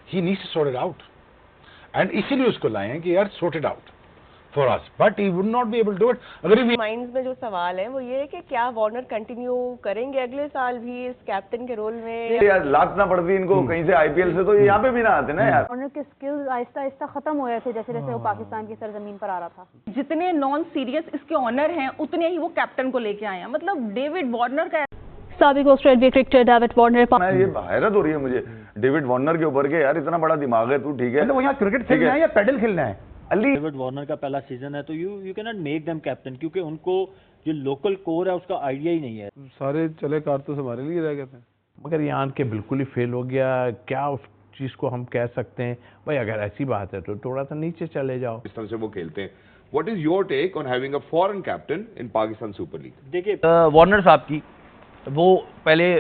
He needs to sort it out, and इसीलिए उसको लाए हैं कि यार sort it out for us, but he would not be able to do it. अगर माइंड्स में जो सवाल है वो ये है कि क्या वार्नर कंटिन्यू करेंगे अगले साल भी इस कैप्टन के रोल में? यार लात ना पड़ती इनको कहीं से आईपीएल से, तो ये यहाँ पे भी ना आते ना यार। वार्नर के स्किल्स आहिस्ता आहिस्ता खत्म हो रहे थे जैसे जैसे वो पाकिस्तान की सरजमीन पर आ रहा था। जितने नॉन सीरियस इसके ऑनर हैं उतने ही वो कैप्टन को लेके आए हैं। मतलब डेविड वार्नर का साबिक ऑस्ट्रेलिया क्रिकेटर डेविड वार्नर, मैं ये हैरत हो रही है मुझे डेविड वार्नर के ऊपर के, यार इतना बड़ा दिमाग है तू, ठीक है, वो यहाँ क्रिकेट खेलना है या पैडल खेलना है? अली डेविड वार्नर का पहला सीजन है तो you can not make them captain, क्योंकि उनको जो लोकल कोर है उसका आइडिया ही नहीं है। सारे चले कारतूस हमारे लिए रह गए थे, मगर ये आन के बिल्कुल ही फेल हो गया। क्या उस चीज़ को हम कह सकते हैं भाई, अगर ऐसी बात है तो थोड़ा सा नीचे चले जाओ। इस तरह से वो खेलते हैं। What is your take on having a foreign captain in Pakistan super league? देखिए वार्नर साहब की, वो पहले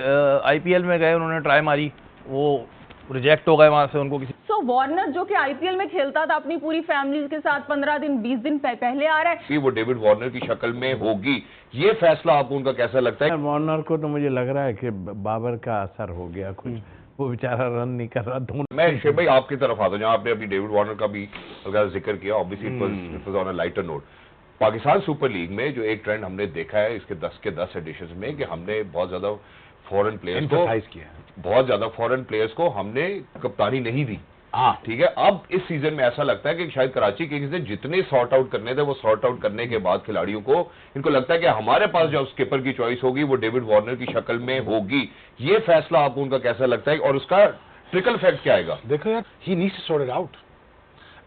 आईपीएल में गए, उन्होंने ट्राई मारी, वो रिजेक्ट हो गए वहां से, उनको किसी। सो वार्नर जो कि आईपीएल में खेलता था अपनी पूरी फैमिली के साथ 15 दिन 20 दिन पहले आ रहा है, वो डेविड वार्नर की शक्ल में होगी, ये फैसला आपको उनका कैसा लगता है? वार्नर को तो मुझे लग रहा है कि बाबर का असर हो गया कुछ, वो बेचारा रन नहीं कर रहा। दोनों मैं शेख भाई आपकी तरफ आता हूं, जहां आपने अभी डेविड वार्नर का भी जिक्र किया, obviously it was on a lighter note. Pakistan super league में जो एक ट्रेंड हमने देखा है इसके 10 के 10 एडिशंस में, कि हमने बहुत ज्यादा फॉरेन प्लेयर्स को किया, बहुत ज्यादा फॉरेन प्लेयर्स को हमने कप्तानी नहीं दी। ठीक है, अब इस सीजन में ऐसा लगता है कि शायद कराची किंग्स ने जितने सॉर्ट आउट करने थे वो सॉर्ट आउट करने के बाद खिलाड़ियों को, इनको लगता है कि हमारे पास जो स्किपर की चॉइस होगी वो डेविड वार्नर की शक्ल में होगी। ये फैसला आपको उनका कैसा लगता है और उसका ट्रिकल इफेक्ट क्या आएगा? देखो यार, he needs to sort it out,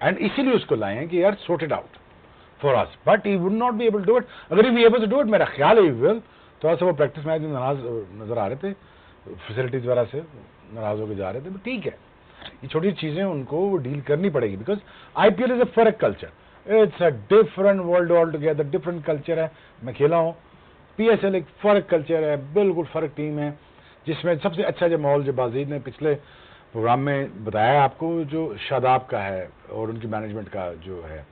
and इसीलिए उसको लाए हैं कि यार sort it out for us, but he would not be able to do it. अगर he be able to do it, मेरा ख्याल है ही विल। थोड़ा सा वो प्रैक्टिस मैच में नाराज नजर आ रहे थे, फैसिलिटीज वगैरह से नाराज होकर जा रहे थे, बट ठीक है, ये छोटी चीजें उनको वो डील करनी पड़ेगी, बिकॉज आईपीएल इज अ फर्क culture, it's a different world all together, different culture है। मैं खेला हूँ, पीएसएल एक फर्क कल्चर है, बिल्कुल फर्क टीम है, जिसमें सबसे अच्छा जो माहौल जो बाजीद ने पिछले प्रोग्राम में बताया आपको, जो शादाब का है और उनकी मैनेजमेंट का जो है,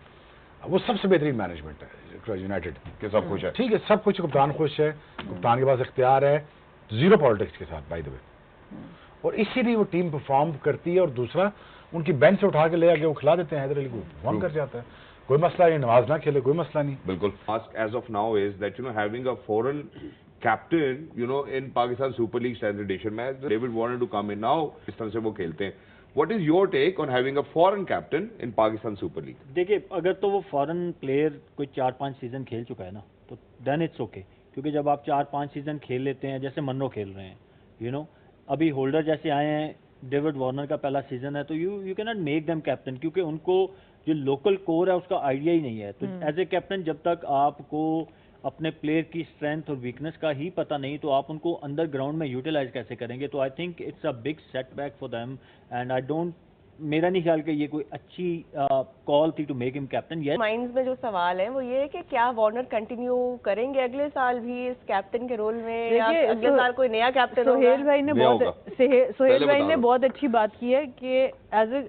वो सबसे बेहतरीन मैनेजमेंट है यूनाइटेड के। सब खुश है, ठीक है, सब कुछ, कप्तान खुश है, कप्तान के पास इख्तियार है, जीरो पॉलिटिक्स के साथ बाय द वे, और इसीलिए वो टीम परफॉर्म करती है। और दूसरा, उनकी बेंच से उठा के ले आके वो खिला देते हैं, हैदर अली को परफॉर्म कर जाता है, कोई मसला नहीं, नवाज ना खेले कोई मसला नहीं। बिल्कुल। As of now is that having a foreign captain in Pakistan super league standard edition में, David Warner to come in now, इस तरह से वो खेलते हैं। What is your take on having a foreign captain in Pakistan Super League? देखिए अगर तो वो फॉरेन प्लेयर कोई 4-5 सीजन खेल चुका है ना, तो देन इट्स ओके, क्योंकि जब आप 4-5 सीजन खेल लेते हैं, जैसे मनरो खेल रहे हैं, अभी होल्डर जैसे आए हैं, डेविड वार्नर का पहला सीजन है, तो you can not make them captain, क्योंकि उनको जो लोकल कोर है उसका आइडिया ही नहीं है। तो एज ए कैप्टन जब तक आपको अपने प्लेयर की स्ट्रेंथ और वीकनेस का ही पता नहीं, तो आप उनको अंडर ग्राउंड में यूटिलाइज कैसे करेंगे? तो I think it's a big setback for them, and I don't, मेरा नहीं ख्याल कि ये कोई अच्छी कॉल थी to make him captain. Yes, minds में जो सवाल है वो ये है कि क्या वार्नर कंटिन्यू करेंगे अगले साल भी इस कैप्टन के रोल में, या अगले साल कोई नया कैप्टन? सोहेल भाई ने बहुत अच्छी बात की है कि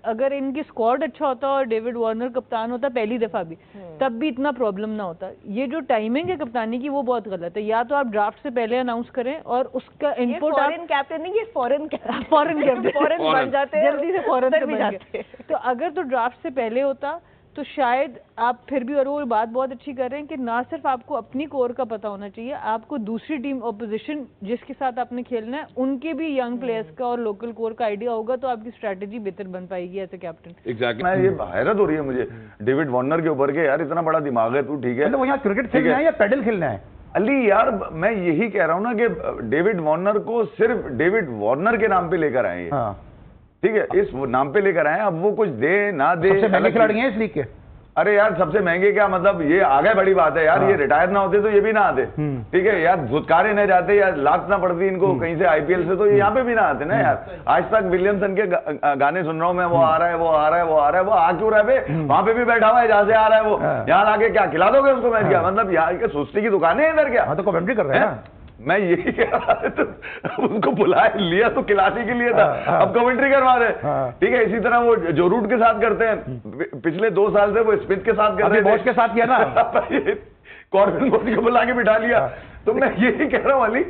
अगर इनकी स्क्वाड अच्छा होता और डेविड वार्नर कप्तान होता पहली दफा भी, तब भी इतना प्रॉब्लम ना होता। ये जो टाइमिंग है कप्तानी की वो बहुत गलत है। या तो आप ड्राफ्ट से पहले अनाउंस करें और उसका इनपुट, फॉरेन कैप्टन नहीं, ये फॉरेन कैप्टन फॉरेन बन जाते हैं, जल्दी से फॉरेन बन जाते। तो अगर तो ड्राफ्ट से पहले होता तो शायद आप फिर भी, और वो बात बहुत अच्छी कर रहे हैं कि ना सिर्फ आपको अपनी कोर का पता होना चाहिए, आपको दूसरी टीम ऑपोजिशन जिसके साथ आपने खेलना है उनके भी यंग प्लेयर्स का और लोकल कोर का आइडिया होगा, तो आपकी स्ट्रेटेजी बेहतर बन पाएगी एज ए कैप्टन। एग्जैक्टली, मैं ये हैरत हो रही है मुझे डेविड वार्नर के ऊपर के, यार इतना बड़ा दिमाग है तू, ठीक है, वो यहाँ क्रिकेट खेलना है या पैडल खेलना है? अली यार मैं यही कह रहा हूँ ना कि डेविड वार्नर को सिर्फ डेविड वार्नर के नाम पे लेकर आए, ठीक है, इस नाम पे लेकर आए, अब वो कुछ दे ना दे, सबसे महंगे खिलाड़ी हैं इस लीग के। अरे यार सबसे महंगे क्या मतलब, ये आगे बड़ी बात है यार, ये रिटायर ना होते तो ये भी ना आते, ठीक है यार, धुतकारे न जाते या लात ना पड़ती इनको कहीं से आईपीएल से, तो ये यहाँ पे भी ना आते ना यार। आज तक विलियमसन के गाने सुन रहा हूँ मैं, वो आ रहा है, वो आ रहा है, वो आ रहा है, वो आ क्यों रहा है? वहां पे भी बैठा हुआ है जहां से आ रहा है वो, यहाँ आके क्या खिला दोगे उसको मैच? क्या मतलब, यहाँ के सुस्ती की दुकानें हैं इधर क्या? तो कमेंट्री कर रहे हैं। मैं यही कह रहा था, तो उनको बुलाया लिया तो खिलासी के लिए था, अब कमेंट्री करवा रहे, ठीक है। इसी तरह वो जो रूट के साथ करते हैं, पिछले 2 साल से वो स्मिथ के साथ कर रहे थे, के साथ किया ना, कॉर्बिन बोस को बुला के बिठा लिया। तो मैं यही कह रहा हूँ अली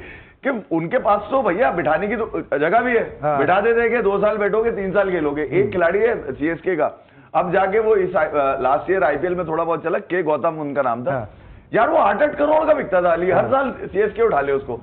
कि उनके पास तो भैया बिठाने की तो जगह भी है। हाँ। बिठा देते हैं कि 2 साल बैठोगे 3 साल खेलोगे। एक खिलाड़ी है सीएसके का, अब जाके वो इस लास्ट ईयर आईपीएल में थोड़ा बहुत चला, के गौतम उनका नाम था। हाँ। यार वो 8-8 करोड़ का बिकता था अली, हर साल सीएसके उठा ले उसको,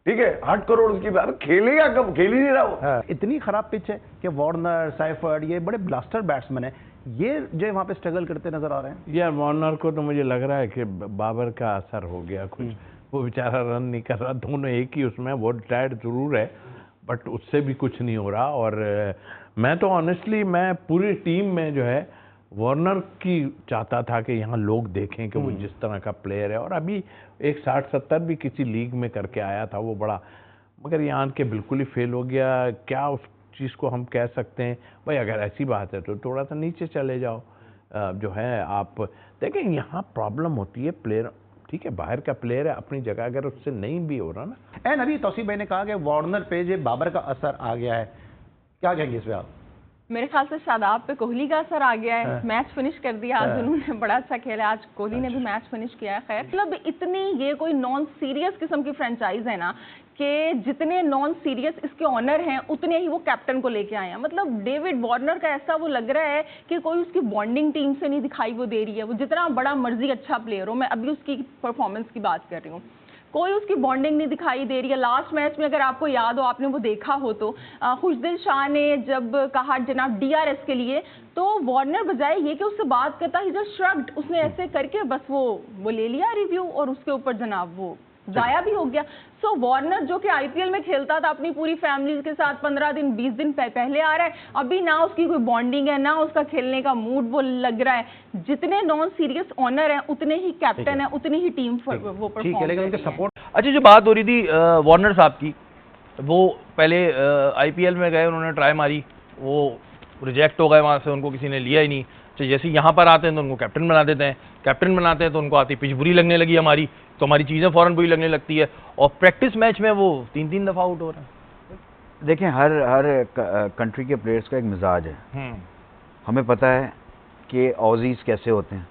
ठीक है, 8 करोड़ उसकी। अब खेलेगा कब, खेल ही नहीं रहा वो। इतनी खराब पिच है कि वार्नर, साइफर्ड ये बड़े ब्लास्टर बैट्समैन है, ये जो वहाँ पे स्ट्रगल करते नजर आ रहे हैं। यार वार्नर को तो मुझे लग रहा है कि बाबर का असर हो गया कुछ, वो बेचारा रन नहीं कर रहा, दोनों एक ही उसमें, वो रिटायर्ड जरूर है बट उससे भी कुछ नहीं हो रहा। और मैं तो ऑनेस्टली मैं पूरी टीम में जो है वार्नर की चाहता था कि यहाँ लोग देखें कि वो जिस तरह का प्लेयर है, और अभी एक 60-70 भी किसी लीग में करके आया था वो बड़ा, मगर यहाँ के बिल्कुल ही फेल हो गया। क्या उस चीज़ को हम कह सकते हैं भाई, अगर ऐसी बात है तो थोड़ा सा नीचे चले जाओ। जो है आप देखें यहाँ प्रॉब्लम होती है प्लेयर, ठीक है बाहर का प्लेयर है अपनी जगह, अगर उससे नहीं भी हो रहा ना। एंड अभी तौसीफ भाई ने कहा कि वार्नर पे जो बाबर का असर आ गया है, क्या कहेंगे इस पे आप? मेरे ख्याल से शादाब पे कोहली का असर आ गया है। मैच फिनिश कर दिया आज उन्होंने, बड़ा अच्छा खेला आज कोहली ने भी मैच फिनिश किया है। खैर मतलब इतनी ये कोई नॉन सीरियस किस्म की फ्रेंचाइज है ना कि जितने नॉन सीरियस इसके ऑनर हैं उतने ही वो कैप्टन को लेके आए हैं। मतलब डेविड वार्नर का ऐसा वो लग रहा है कि कोई उसकी बॉन्डिंग टीम से नहीं दिखाई वो दे रही है। वो जितना बड़ा मर्जी अच्छा प्लेयर हो, मैं अभी उसकी परफॉर्मेंस की बात कर रही हूँ, कोई उसकी बॉन्डिंग नहीं दिखाई दे रही है। लास्ट मैच में अगर आपको याद हो, आपने वो देखा हो तो खुशदिल शाह ने जब कहा जनाब डीआरएस के लिए, तो वार्नर बजाय ये कि उससे बात करता ही जस्ट श्रग्ड, उसने ऐसे करके बस वो ले लिया रिव्यू और उसके ऊपर जनाब वो जाया भी हो गया। सो वार्नर जो कि आईपीएल में खेलता था अपनी पूरी फैमिली के साथ 15 दिन 20 दिन पहले आ रहा है, अभी ना उसकी कोई बॉन्डिंग है ना उसका खेलने का मूड वो लग रहा है। जितने नॉन सीरियस ऑनर हैं उतने ही कैप्टन है, उतनी ही टीम वो परफॉर्म कर रही है। अच्छा जो बात हो रही थी वार्नर साहब की, वो पहले आईपीएल में गए, उन्होंने ट्राई मारी, वो रिजेक्ट हो गए, वहाँ से उनको किसी ने लिया ही नहीं। तो जैसे यहाँ पर आते हैं तो उनको कैप्टन बना देते हैं, कैप्टन बनाते हैं तो उनको आती पिच बुरी लगने लगी हमारी, तो हमारी चीज़ें फ़ौरन बुरी लगने लगती है, और प्रैक्टिस मैच में वो 3-3 दफ़ा आउट हो रहे हैं। देखें हर कंट्री के प्लेयर्स का एक मिजाज है। हमें पता है कि ऑजीज कैसे होते हैं,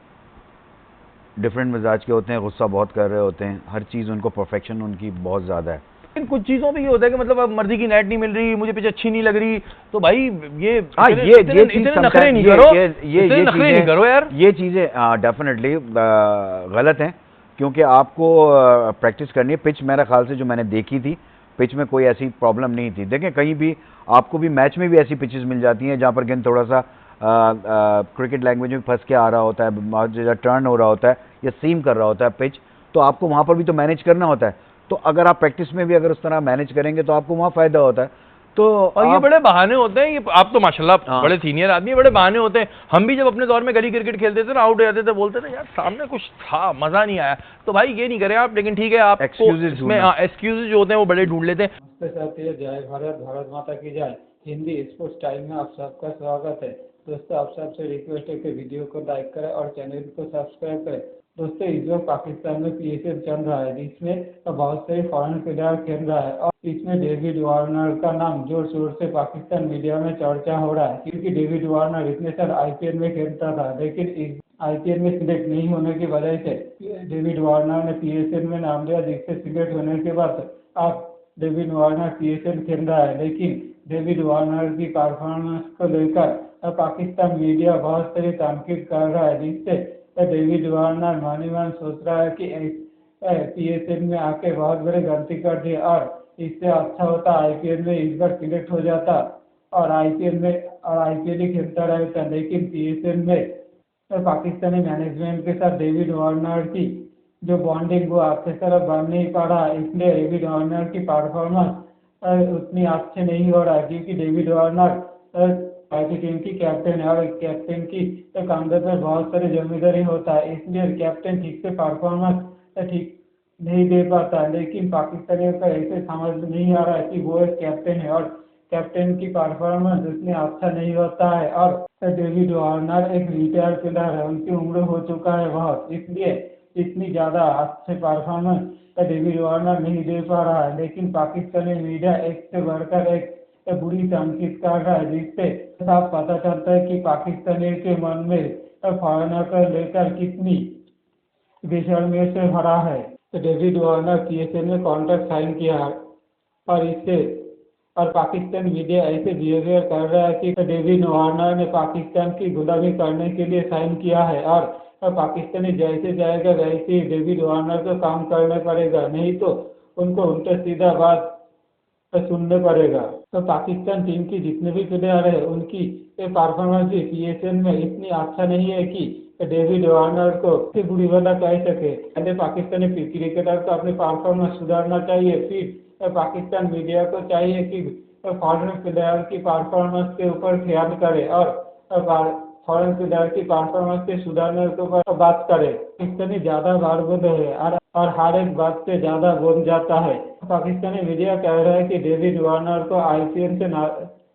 डिफरेंट मिजाज के होते हैं, गुस्सा बहुत कर रहे होते हैं, हर चीज़ उनको परफेक्शन उनकी बहुत ज़्यादा है। लेकिन कुछ चीज़ों पे ये होता है कि मतलब अब मर्जी की नेट नहीं मिल रही, मुझे पिच अच्छी नहीं लग रही, तो भाई ये इतने नखरे नहीं करो, ये नखरे नहीं करो यार। ये चीज़ें डेफिनेटली गलत हैं, क्योंकि आपको प्रैक्टिस करनी है। पिच मेरा ख्याल से जो मैंने देखी थी, पिच में कोई ऐसी प्रॉब्लम नहीं थी। देखें कहीं भी आपको भी मैच में भी ऐसी पिचेस मिल जाती हैं जहाँ पर गेंद थोड़ा सा क्रिकेट लैंग्वेज में फंस के आ रहा होता है, टर्न हो रहा होता है या सीम कर रहा होता है पिच, तो आपको वहाँ पर भी तो मैनेज करना होता है। तो अगर आप प्रैक्टिस में भी अगर उस तरह मैनेज करेंगे तो आपको वहाँ फ़ायदा होता है। तो और ये बड़े बहाने होते हैं, ये आप तो माशाल्लाह बड़े सीनियर आदमी, बड़े बहाने होते हैं। हम भी जब अपने दौर में गली क्रिकेट खेलते थे ना, आउट हो जाते थे, बोलते थे यार सामने कुछ था, मजा नहीं आया। तो भाई ये नहीं करें आप, लेकिन ठीक है आप एक्सक्यूजेज जो होते हैं वो बड़े ढूंढ लेते हैं। जय भारत, भारत माता की जय। हिंदी स्पोर्ट्स टाइम में आप सबका स्वागत है। दोस्तों आप सबसे रिक्वेस्ट है कि वीडियो को लाइक करें और चैनल को सब्सक्राइब करें। दोस्तों इस बार पाकिस्तान में पीएसएल चल रहा है, जिसमें बहुत सारे फॉरेन प्लेयर खेल रहा है, और इसमें डेविड वार्नर का नाम जोर शोर से पाकिस्तान मीडिया में चर्चा हो रहा है, क्योंकि डेविड वार्नर इतने साल आईपीएल में खेलता था, लेकिन इस आईपीएल में सिलेक्ट नहीं होने की वजह से डेविड वार्नर ने पीएसएल में नाम लिया, जिससे सिलेक्ट होने के बाद अब डेविड वार्नर पीएसएल खेल रहा है। लेकिन डेविड वार्नर की परफॉर्मेंस को लेकर पाकिस्तान मीडिया बहुत सारी तनकीद कर रहा है, जिससे डेविड वार्नर मानी मान सोच रहा है कि पीएसएल में आके बहुत बड़ी गलती कर दी, और इससे अच्छा होता आईपीएल में इस बार सिलेक्ट हो जाता और आईपीएल ही खेलता रहता। लेकिन पीएसएल में पाकिस्तानी मैनेजमेंट के साथ डेविड वार्नर की जो बॉन्डिंग वो अच्छे तरह बन नहीं पा रहा, इसलिए डेविड वार्नर की परफॉर्मेंस उतनी अच्छी नहीं हो रहा है, क्योंकि डेविड वार्नर टीम की कैप्टन है, और कैप्टन की कंधे पर बहुत सारी जिम्मेदारी होता है, इसलिए कैप्टन ठीक से परफॉर्मेंस ठीक नहीं दे पाता। लेकिन पाकिस्तानियों का ऐसे समझ नहीं आ रहा है कि वो एक कैप्टन है और कैप्टन की परफॉर्मेंस उतनी अच्छा नहीं होता है, और डेविड वार्नर एक रिटायर प्लेयर है, उनकी उम्र हो चुका है बहुत, इसलिए इतनी ज़्यादा अच्छे परफॉर्मेंस डेविड वार्नर नहीं दे पा रहा है। लेकिन पाकिस्तानी मीडिया एक से बढ़कर एक बुरी तनकीद कर रहा है, जिससे साफ पता चलता है कि पाकिस्तानी के मन में फॉरेनर को लेकर कितनी बेशर्मी से भरा है। तो डेविड वार्नर पीएसएल में कॉन्ट्रैक्ट साइन किया और पाकिस्तान मीडिया ऐसे बिहेवियर कर रहा है कि डेविड वार्नर ने पाकिस्तान की गुलामी करने के लिए साइन किया है और पाकिस्तानी जैसे जाएगा वैसे ही डेविड वार्नर को काम करना पड़ेगा, नहीं तो उनको उल्टा सीधा बात सुनने पड़ेगा। तो पाकिस्तान टीम की जितने भी प्लेयर है उनकी परफॉर्मेंस भी पीएसएल में इतनी अच्छा नहीं है कि डेविड वार्नर को बुरी भला कह सके। पहले पाकिस्तानी क्रिकेटर को अपनी परफॉर्मेंस सुधारना चाहिए, फिर पाकिस्तान मीडिया को चाहिए कि फॉरेन प्लेयर की परफॉर्मेंस के ऊपर ख्याल करे और फॉरेन प्लेयर की परफॉर्मेंस के सुधारने के ऊपर बात करे। पाकिस्तानी ज्यादा बारबोध है और हर एक बात पे ज्यादा बोल जाता है। पाकिस्तानी मीडिया कह रहा है कि डेविड वार्नर को आईपीएल से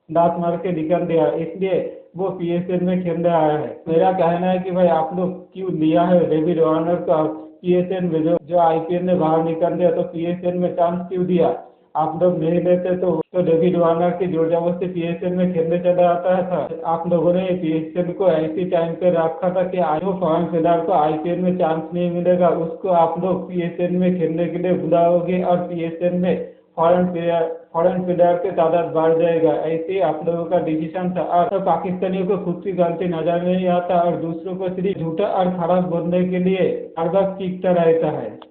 दांत मार के निकल दिया, इसलिए वो पीएसएल में खेलने आया है। मेरा कहना है कि भाई आप लोग क्यों लिया है डेविड वार्नर को पीएसएल में, जो आईपीएल में बाहर निकल दिया तो पीएसएल में चांस क्यों दिया? आप लोग नहीं लेते तो डेविड वार्नर की जोर जबरदस्ती पीएसएल में खेलने चला आता था। आप लोगों ने पीएसएल को ऐसी टाइम पे रखा था कि जो फॉरेन प्लेयर को आईपीएल में चांस नहीं मिलेगा उसको आप लोग पीएसएल में खेलने के लिए बुलाओगे और पीएसएल में फॉरेन प्लेयर की तादाद बढ़ जाएगा। ऐसे ही आप लोगों का डिसीजन था और पाकिस्तानियों को खुद की गलती नजर नहीं आता और दूसरों को सिर्फ झूठा और खराब बोलने के लिए हर वक्त चीखता रहता है।